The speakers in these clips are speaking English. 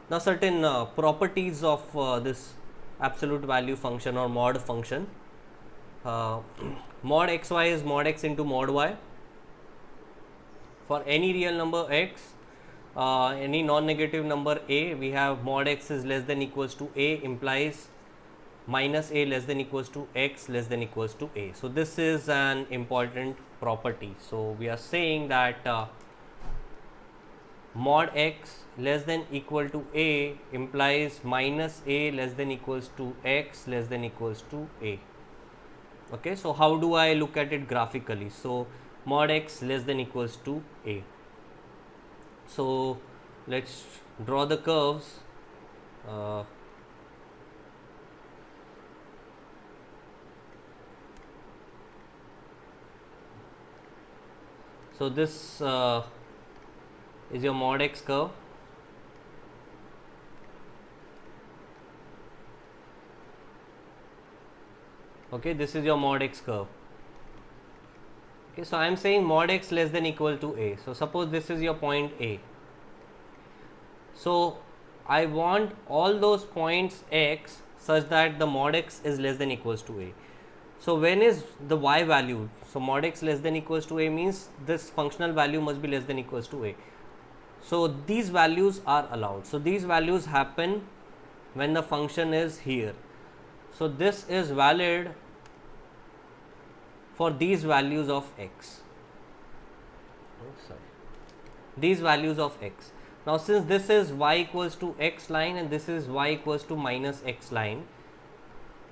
Now certain properties of this absolute value function or mod function. Mod xy is mod x into mod y. For any real number x, any non-negative number a, we have mod x is less than equals to a implies minus a less than equals to x less than equals to a. So this is an important property. So we are saying that mod x less than equal to a implies minus a less than equals to x less than equals to a. Okay, so how do I look at it graphically? So mod x less than equals to a. So let's draw the curves. So this is your mod x curve. Okay, this is your mod x curve. Okay, so I am saying mod x less than equal to a. So suppose this is your point A. So I want all those points x such that the mod x is less than equals to a. So when is the y value? So mod x less than equals to a means this functional value must be less than equals to a. So these values are allowed. So these values happen when the function is here. So this is valid for these values of x. These values of x. Now since this is y equals to x line and this is y equals to minus x line,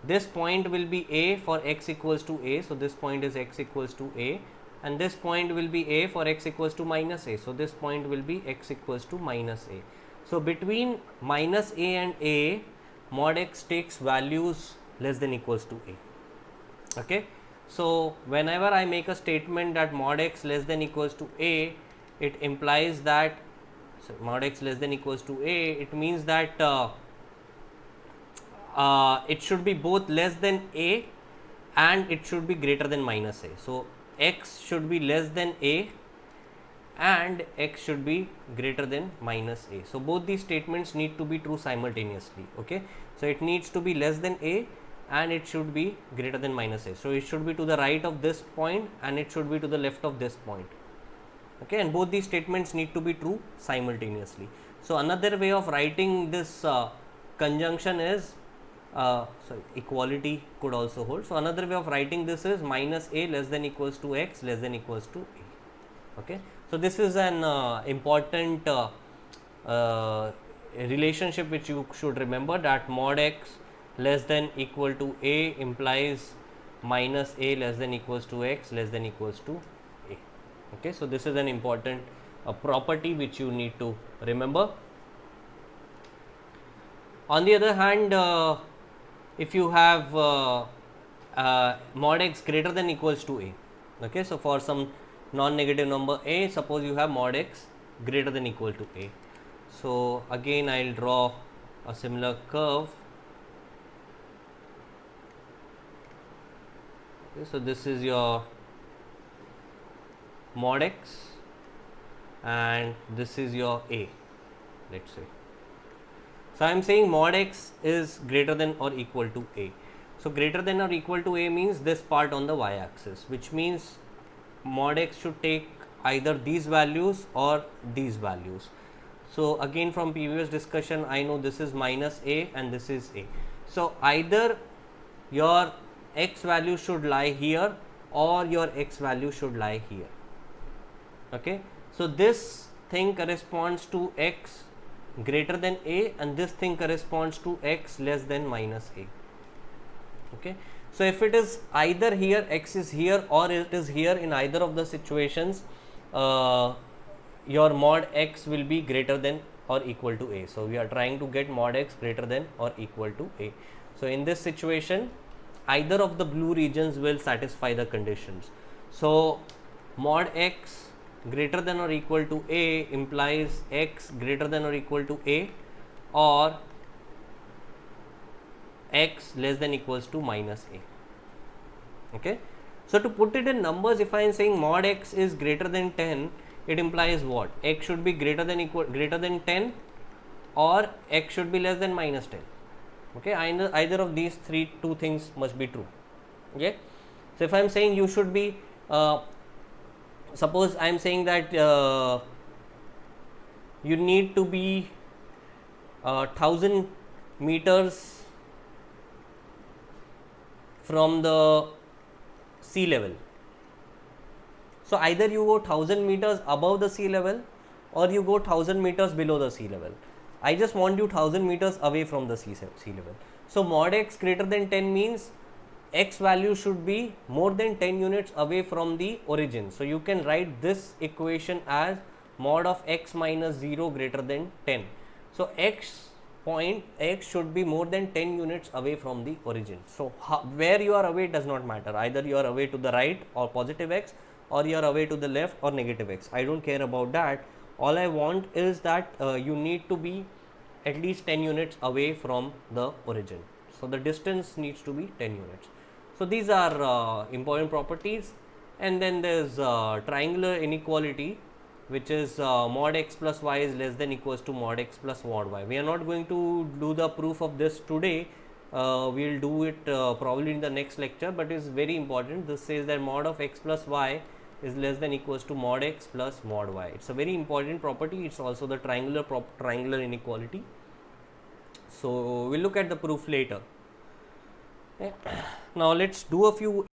this point will be a for x equals to a. So this point is x equals to a, and this point will be a for x equals to minus a. So this point will be x equals to minus a. So between minus a and a, mod x takes values less than equals to a. Okay, so whenever I make a statement that mod x less than equals to a, it implies that mod x less than equals to a, it means that it should be both less than a and it should be greater than minus a. So x should be less than a and x should be greater than minus a. So both these statements need to be true simultaneously. Okay, so it needs to be less than a and it should be greater than minus a. So it should be to the right of this point and it should be to the left of this point. Okay, and both these statements need to be true simultaneously. So another way of writing this conjunction is equality could also hold. So another way of writing this is minus a less than equals to x less than equals to a. Okay, so this is an important relationship which you should remember, that mod x less than equal to a implies minus a less than equals to x less than equals to a. Okay, so this is an important property which you need to remember. On the other hand, if you have mod x greater than equals to a, okay, so for some non-negative number a, suppose you have mod x greater than equal to a. So again I will draw a similar curve. Okay, so this is your mod x and this is your a, let's say. So I am saying mod x is greater than or equal to a. So greater than or equal to a means this part on the y axis, which means mod x should take either these values or these values. So again from previous discussion I know this is minus a and this is a. So either your x value should lie here or your x value should lie here. Okay, so this thing corresponds to x greater than a and this thing corresponds to x less than minus a. Okay, so if it is either here, x is here, or it is here, in either of the situations your mod x will be greater than or equal to a. So we are trying to get mod x greater than or equal to a. So in this situation either of the blue regions will satisfy the conditions. So mod x greater than or equal to a implies x greater than or equal to a or x less than equals to minus a. Okay, so to put it in numbers, if I am saying mod x is greater than 10, it implies what? X should be greater than 10 or x should be less than minus 10. Okay, either of these two things must be true. Okay, so if I am saying you should be, suppose I am saying that you need to be 1000 meters from the sea level. So either you go 1000 meters above the sea level or you go 1000 meters below the sea level. I just want you 1000 meters away from the sea level. So mod x greater than 10 means x value should be more than 10 units away from the origin. So you can write this equation as mod of x minus 0 greater than 10. So point x should be more than 10 units away from the origin. So where you are away does not matter, either you are away to the right or positive x, or you are away to the left or negative x. I don't care about that. All I want is that you need to be at least 10 units away from the origin. So the distance needs to be 10 units. So these are important properties. And then there's triangular inequality, which is mod x plus y is less than equals to mod x plus mod y. We are not going to do the proof of this today. We will do it probably in the next lecture, but it's very important. This says that mod of x plus y is less than equals to mod x plus mod y. It's a very important property. It's also the triangular inequality. So we'll look at the proof later. Okay. Now let's do a few